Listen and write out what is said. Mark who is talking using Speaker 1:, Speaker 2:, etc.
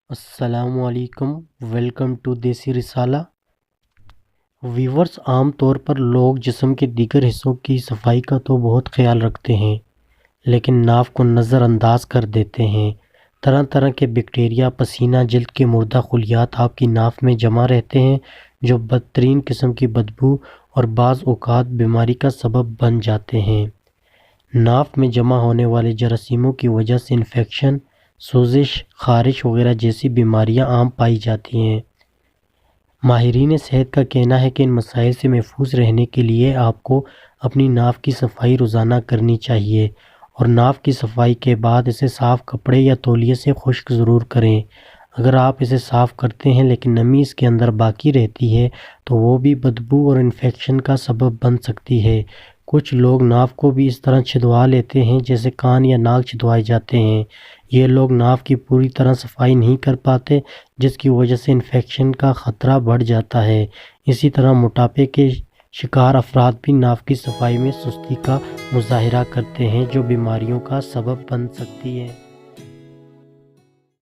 Speaker 1: السلام علیکم، welcome to دیسی رسالہ۔ ویورز، عام طور پر لوگ جسم کے دیگر حصوں کی صفائی کا تو بہت خیال رکھتے ہیں، لیکن ناف کو نظر انداز کر دیتے ہیں۔ طرح طرح کے بیکٹیریا، پسینہ، جلد کے مردہ خلیات آپ کی ناف میں جمع رہتے ہیں، جو بدترین قسم کی بدبو اور بعض اوقات بیماری کا سبب بن جاتے ہیں۔ ناف میں جمع ہونے والے جراثیموں کی وجہ سے انفیکشن، سوزش، خارش وغیرہ جیسی بیماریاں عام پائی جاتی ہیں۔ ماہرین صحت کا کہنا ہے کہ ان مسائل سے محفوظ رہنے کے لیے آپ کو اپنی ناف کی صفائی روزانہ کرنی چاہیے، اور ناف کی صفائی کے بعد اسے صاف کپڑے یا تولیے سے خشک ضرور کریں۔ اگر آپ اسے صاف کرتے ہیں لیکن نمی اس کے اندر باقی رہتی ہے تو وہ بھی بدبو اور انفیکشن کا سبب بن سکتی ہے۔ کچھ لوگ ناف کو بھی اس طرح چھدوا لیتے ہیں جیسے کان یا ناک چھدوائے جاتے ہیں۔ یہ لوگ ناف کی پوری طرح صفائی نہیں کر پاتے، جس کی وجہ سے انفیکشن کا خطرہ بڑھ جاتا ہے۔ اسی طرح موٹاپے کے شکار افراد بھی ناف کی صفائی میں سستی کا مظاہرہ کرتے ہیں، جو بیماریوں کا سبب بن سکتی ہے۔